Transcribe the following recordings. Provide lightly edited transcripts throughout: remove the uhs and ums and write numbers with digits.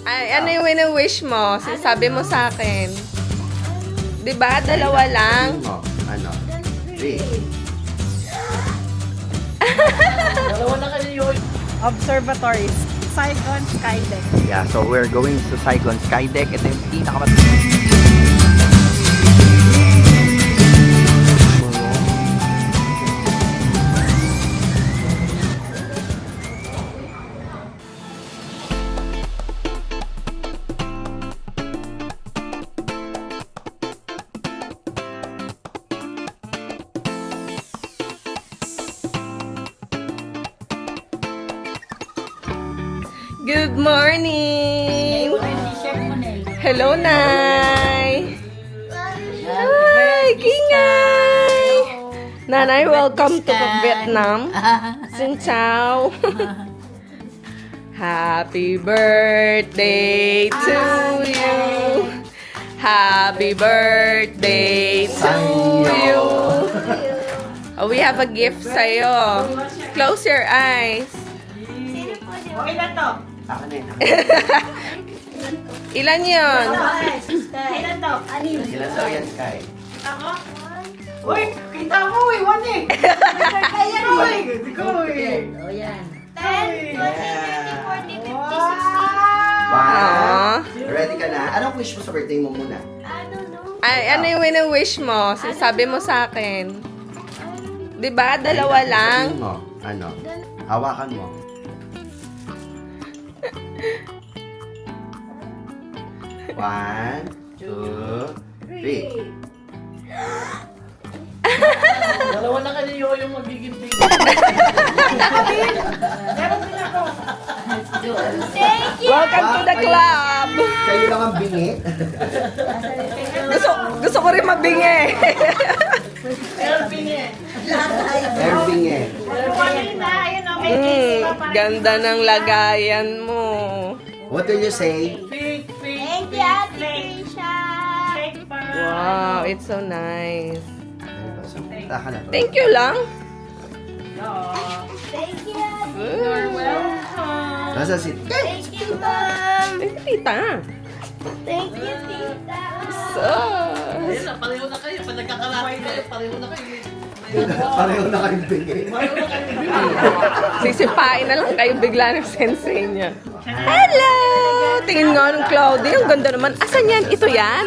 Ay, ano yung wini-wish mo? Sabi mo sa akin. Diba? Dalawa lang. Mo, ano? 3. Dalawa na kayo yun. Observatories. Saigon Skydeck. Yeah, so we're going to Saigon Skydeck. Ito yung Good morning! Hello, Nay! Hi, Kingay! Nanay, welcome to Vietnam. Xin chào! Happy birthday to you! Happy birthday to you! Oh, we have a gift sa'yo. Close your eyes. Okay na to. Ako na yun. Ilan yun? Kailan to? Ilan daw yan, Sky? Ako? Uy, kita mo eh, one eh. Kaya mo eh. Ikaw eh. O yan. 10, 20, 30, 40, 50, 60. Aww. Ready ka na? Anong wish mo sa birthday mo muna? I don't know. Ay, ano yung wini-wish mo? Sabi mo sa akin. Diba? Dalawa lang. Sabihin mo, ano? Hawakan mo. One, two, three. Dalawa na kayo yung magiging big. Meron din ako. Thank you. Welcome to the club! Kayo lang ang bingi. Gusto ko rin mabingi. Elvin eh. Air bingi. Kanina, ayun o, may case pa para. Ganda ng lagayan mo. What will you say? Fake, fake, Thank you, Ate Trisha. fake para. Wow, it's so nice. Punta ka na to. Thank you lang. Oo. Thank you, Ate. You're welcome. Nasa si... Thank you, Mom. Thank you, tita. Thank you, Tita. So, Ayun na, pareho na kayo. Pag nagkakalapay kayo, pareho na kayo. Pareho na kayong bingi. Pareho na kayo. sisipain na lang kayo bigla ng sensei niya. Hello! Tingin nga ng Cloudy. Ang ganda naman. Asan yan? Ito yan?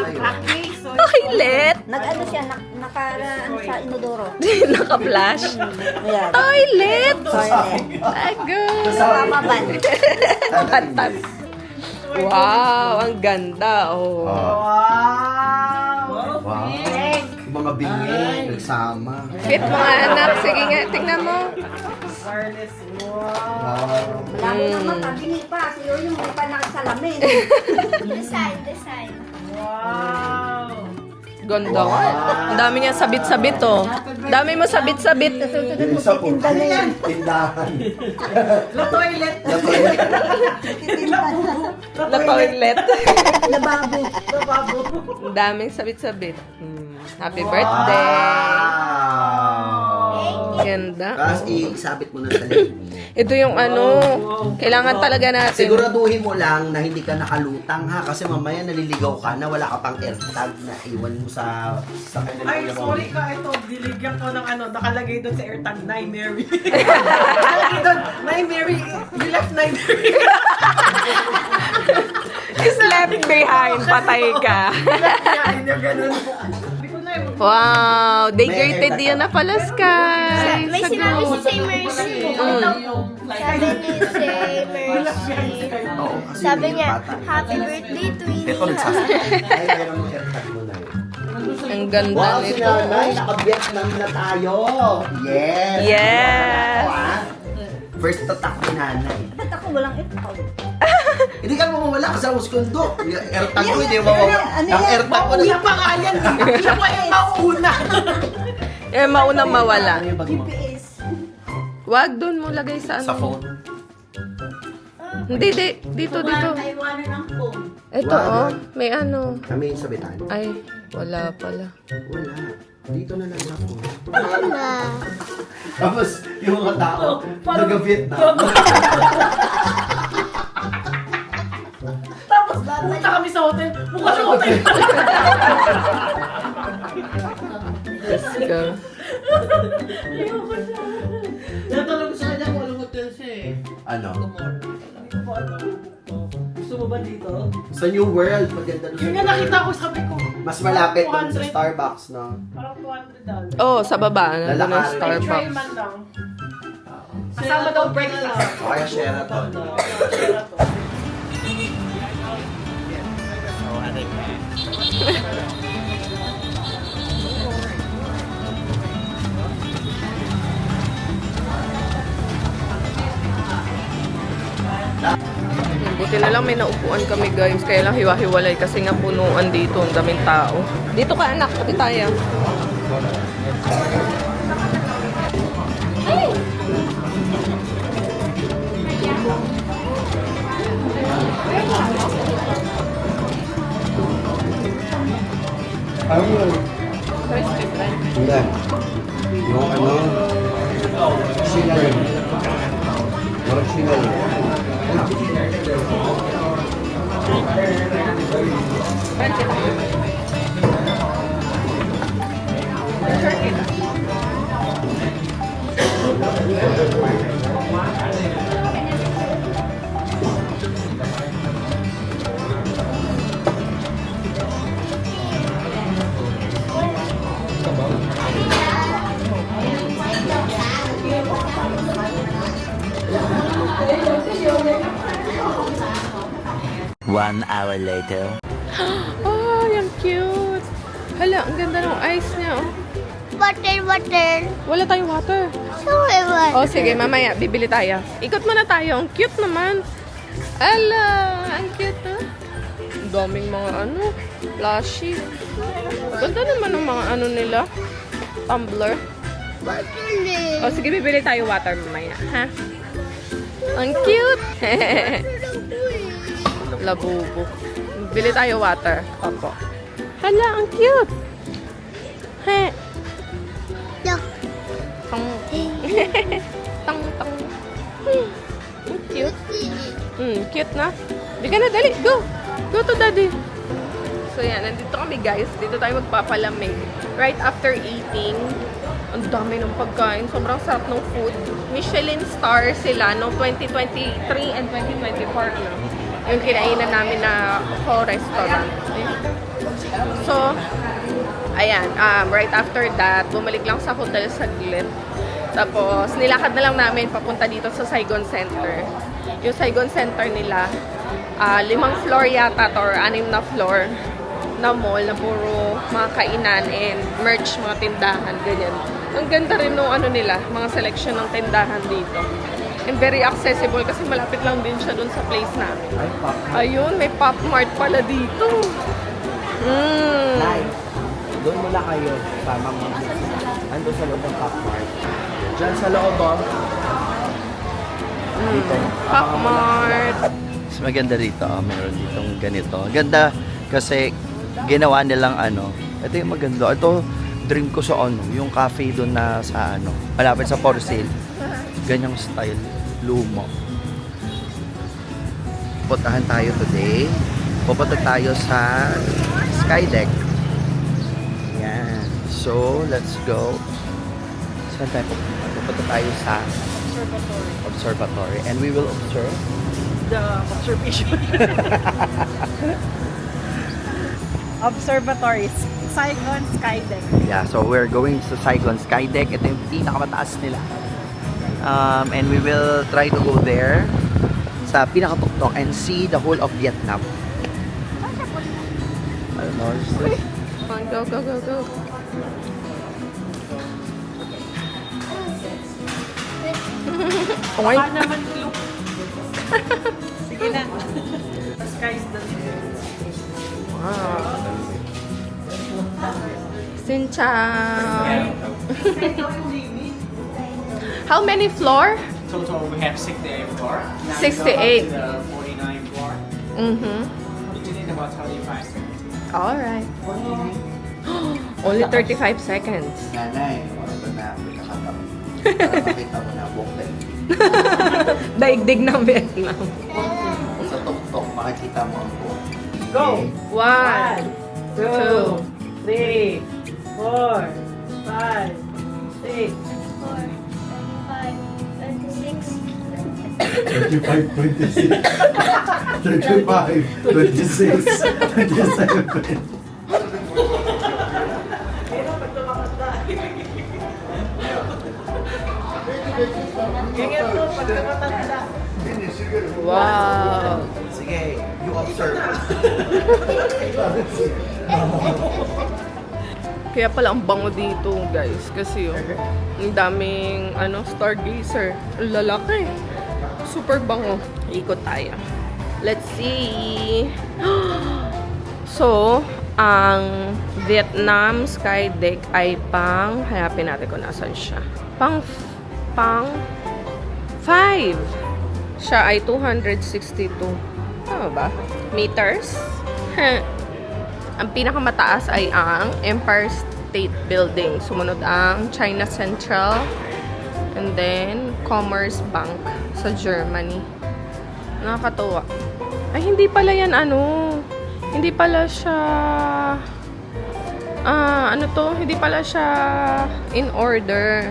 Toilet! Nag-ano siya, nakaraan sa inodoro. Naka-flash. Ayan. Toilet! Toilet. Ay, good. Mamaban. Patas. Wow, ang ganda. Oh. Wow. Wow. Mga bingi, nagsama. Fit mga anak. Sige nga, tingnan mo. Wireless. Wow. Wow. Malabo naman, tabingi pa. Si Yoyo mo pa nakasalamin. Design, design. Wow. Ganda. Ang dami niya sabit-sabit, oh. Dami mo sabit-sabit. Yung sa punta na yan. Tindahan. La toilet. Na toilet. Lababo. Lababo. Ang daming sabit-sabit. Happy birthday. Wow. Ganda. Tapos isabit mo na sa leg mo. Ito yung ano, kailangan talaga natin. Siguraduhin mo lang na hindi ka nakalutang ha kasi mamaya naliligaw ka na wala ka pang AirTag na iwan mo sa kanya. Ay, sorry ka. Ito, diligyan ko ng ano, nakalagay doon sa AirTag, Nay Mary. Nakalagay doon, Nay Mary, you left Nay Mary. Is left behind, patay ka. Kaya niya ganun. Hindi ko na eh. Wow, they greeted you na pala, Sky. May sinabi si Say Mercy. Sabi ni Say Mercy. Oo, kasi Sabi yung niya, bata. happy birthday to you. Ito nagsasakit. Ay, mayroon mong AirTag mo na yun. Ang ganda Wow, si nito. Nanay, naka-Vietnam na tayo. Yes. Yes. Wow, ah. First tatak ni Nanay. Ba't ako walang ito? Hindi ka mawawala kasi ako skundo. Yung AirTag ko, hindi mawawala. Ano Ang yan? AirTag ko Mauna pa nga yan. Siya pa yung mauna. Eh, maunang mawala. Ano yung bag mo? GPS. Wag doon mo lagay sa Sa ano. phone. Hindi, dito. Iwanan ang phone. Ito, oh. May ano. Kami yung sabitan. Ay, wala pala. Wala. Dito na lang ako. Mama. Tapos, yung mga tao, taga-Vietnam. Pumunta kami sa hotel. Mukha sa hotel. Go. Natanong ko sa kanya kung anong hotel siya eh. Ano? Gusto mo ba dito? Sa New World, maganda doon. Yun nga nakita ko, sabi ko. Mas malapit doon sa 200. Starbucks, no? Parang $200. Oh, sa baba. Nandun ang Lalakarin. Try Starbucks. man lang. Kasama daw breakfast. O kaya Sheraton. Buti na lang may naupuan kami guys. Kaya lang hiwa-hiwalay kasi nga punuan dito. Ang daming tao. Dito ka anak, kapit tayo. Hindi. Yung ano? Shinal. Parang shinal. One hour later. Oh, yung cute. Hala, ang ganda ng ice niya. Oh. Water. Wala tayong water. Sorry, Oh, sige, mamaya, bibili tayo. Ikot muna tayo. Ang cute naman. Ala, ang cute, ha? Ang daming mga ano, flashy. Ganda naman ng mga ano nila. Tumbler. Oh, sige, bibili tayo water mamaya, ha? Ang cute. Labubo. Bili tayo water. Opo. Hala, ang cute. He. Tang. Tang, tang. Ang cute. Cute na. Di ka na, dali. Go. Go to daddy. So yan, nandito kami guys. Dito tayo magpapalamig. Right after eating. Ang dami ng pagkain. Sobrang sarap ng food. Michelin star sila no 2023 and 2024. Ano? Yung kinainan namin na restaurant. So, ayan. Right after that, bumalik lang sa hotel saglit. Tapos, nilakad na lang namin papunta dito sa Saigon Center. Yung Saigon Center nila, 5 floor yata to or 6 na floor na mall na puro mga kainan and merch, mga tindahan, ganyan. Ang ganda rin nung ano nila, mga selection ng tindahan dito. And very accessible kasi malapit lang din siya dun sa place namin. Ayun, may Pop Mart pala dito. Nay, doon muna kayo sa mga ando sa loob ng Pop Mart. Diyan sa loob, oh. Dito. Pop Mart. Mas maganda rito. Meron ditong ganito. Ganda kasi ginawa nilang ano. Ito yung maganda. Ito, drink ko sa ano. Yung cafe doon na sa ano. Malapit sa For Sale. Ganyang style. Lumo. Puntahan tayo today. Pupunta tayo sa Skydeck. Yan. So, let's go. Saan tayo pupunta? Pupunta tayo sa observatory. And we will observe The observation. Observatories. Saigon Skydeck. Yeah, so we're going to Saigon Skydeck. Ito yung pinakamataas nila. And we will try to go there sa pinakatuktok and see the whole of Vietnam. I don't know. It's just, Come on, go, go, go, go. Oh my Baka naman look. Sige na. The sky's the limit. wow. Xin chào. How many floor? Total, we have 68 floor. Now 68. You go up to the 49 floor. Mm-hmm. You need about 35 seconds. Alright. Only 35 seconds. Nanay, ito na, kakatap. Para makita mo na buong daigdig. Daigdig ng Vietnam. Sa tuktok, makikita mo ang buong. Go! 1, 2, 3, 4, 5, 6. 4, 5, 26. 35, 26. 35, 26, 27. Ganyan to, pagka matanda. wow. Sige, you observe. Kaya pala ang bango dito, guys. Kasi ang daming stargazer. Ang lalaki. Super bango. Ikot tayo. Let's see. So, ang Vietnam Sky Deck ay hanapin natin kung nasan siya. Pang 5. Siya ay 262. Tama ba? Meters? Ang pinakamataas ay ang Empire State Building. Sumunod ang China Central. And then, Commerce Bank sa Germany. Nakakatuwa. Ay, hindi pala yan hindi pala siya hindi pala siya in order.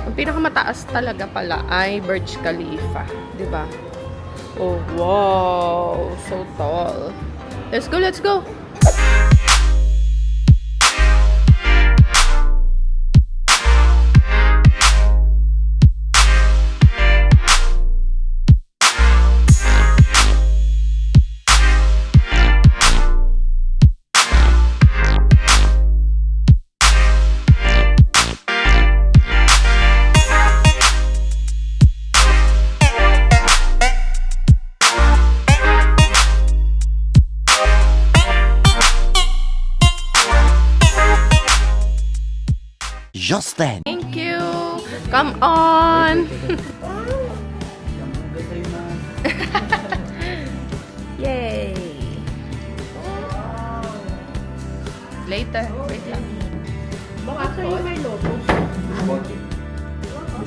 Ang pinakamataas talaga pala ay Burj Khalifa, 'di ba? Oh, wow, so tall. Let's go, let's go. Just then. Thank you. Come on. Yay. Later. Wait lang. Baka sa'yo may loto.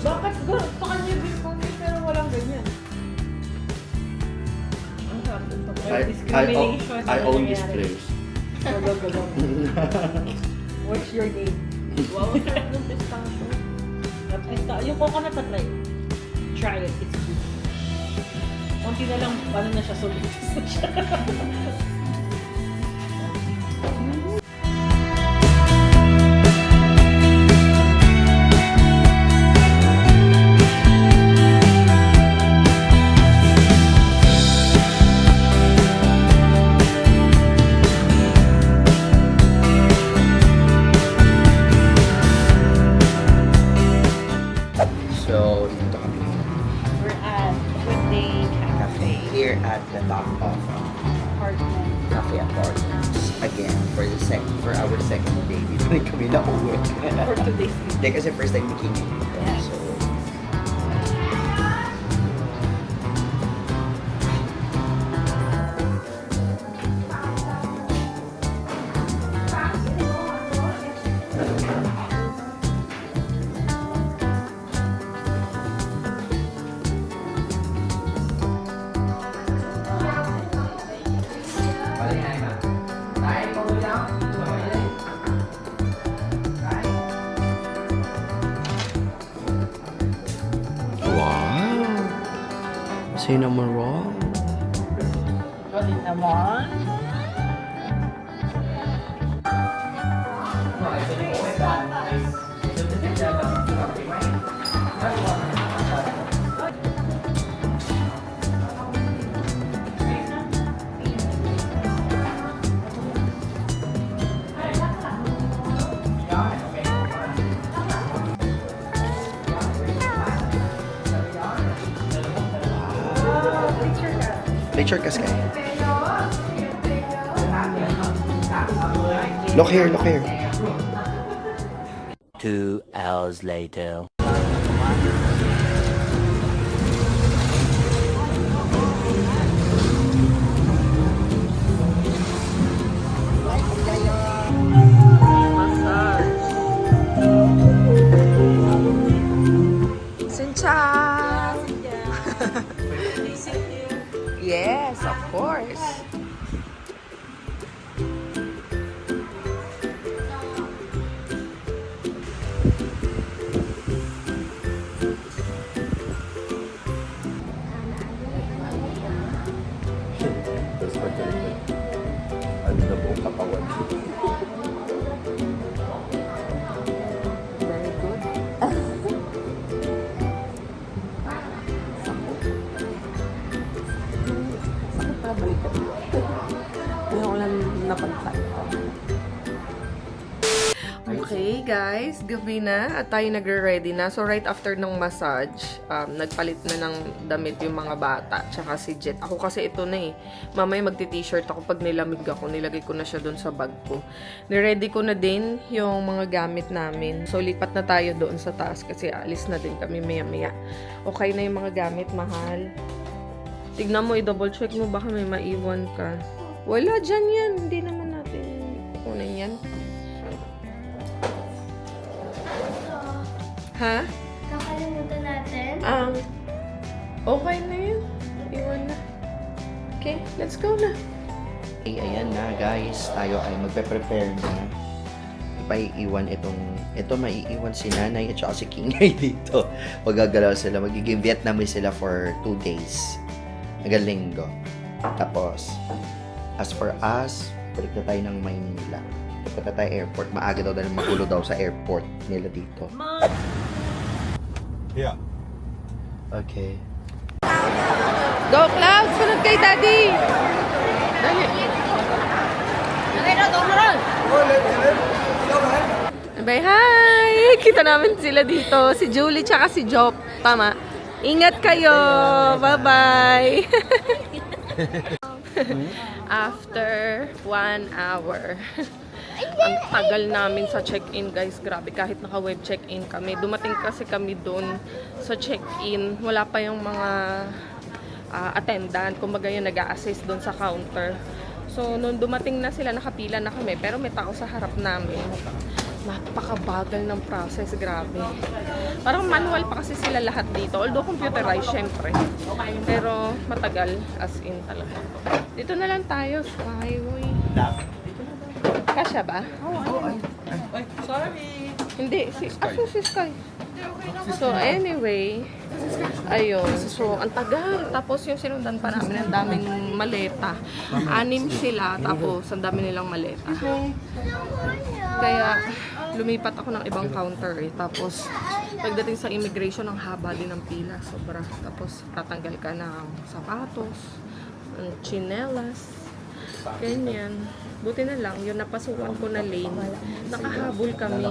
Bakit sa kanya yung pero walang ganyan? I own this place. What's your name? Wow, sarap ng pistachio. Yung coconut na try. Try it, it's good. Kunti na lang, paano na siya, solid na siya. So, dito kami. We're at Weekday Cafe. Here at the top of Apartment. Cafe Apartments. Again, for our second day. Dito rin kami na uwi. For today's Hindi kasi first time we came dito. So, cinnamon roll. Galing naman. Picture ka, Sky. Look here, look here. 2 hours later. Sinchan! Yes, of course. Ano na buong katawan. Very good. Sakit pala balikat. Ngayon ko lang napagtay. Okay guys, gabi na at tayo nagre-ready na. So right after ng massage, nagpalit na ng damit yung mga bata tsaka si Jet. Ako kasi ito na eh. Mamaya magti-t-shirt ako pag nilamig ako. Nilagay ko na siya doon sa bag ko. Niready ko na din yung mga gamit namin. So lipat na tayo doon sa taas kasi alis na din kami maya-maya. Okay na yung mga gamit, mahal. Tignan mo, i-double check mo baka may maiwan ka. Wala dyan yan. Hindi naman natin kukunin yan. Ha? Kakalimutan natin. Okay na yun. Iwan na. Okay, let's go na. Okay, ayan na guys. Tayo ay magpe-prepare na. Ipaiiwan ito maiiwan si nanay at saka si Kingay dito. Magagalaw sila. Magiging Vietnamese sila for 2 days. Hanggang linggo. Tapos, as for us, balik na tayo ng Maynila. Punta tayo airport. Maaga daw dahil magulo daw sa airport nila dito. Yeah. Okay. Go, Cloud! Sunod kay Daddy! Dali. Bye, hi! Kita namin sila dito. Si Julie tsaka si Jop. Tama. Ingat kayo! Bye-bye! After 1 hour. Ang tagal namin sa check-in, guys. Grabe, kahit naka-web check-in kami. Dumating kasi kami doon sa check-in. Wala pa yung mga attendant. Kumbaga yung nag-a-assist doon sa counter. So, nung dumating na sila, nakapila na kami. Pero may tao sa harap namin. Napakabagal ng process. Grabe. Parang manual pa kasi sila lahat dito. Although computerized, syempre. Pero matagal, as in talaga. Dito na lang tayo, Skyway. Kasya ba? Sorry. Hindi, si Sky. So, anyway, ayun. So, ang tagal. Tapos yung sinundan pa namin, ang daming maleta. 6 sila, tapos ang dami nilang maleta. Kaya, lumipat ako ng ibang counter eh. Tapos, pagdating sa immigration, ang haba din ng pila. Sobra. Tapos, tatanggal ka ng sapatos, ng tsinelas, ganyan. Buti na lang, yung napasukan ko na lane, nakahabol kami.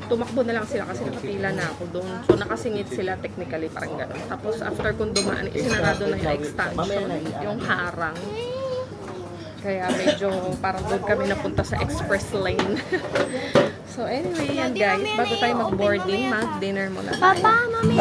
Tumakbo na lang sila kasi nakapila na ako doon. So, nakasingit sila technically, parang gano'n. Tapos, after kung dumaan, isinarado na yung extension, yung harang. Kaya medyo parang doon kami napunta sa express lane. So, anyway, yan guys. Bago tayo mag-boarding, mag-dinner muna tayo. Papa, mami.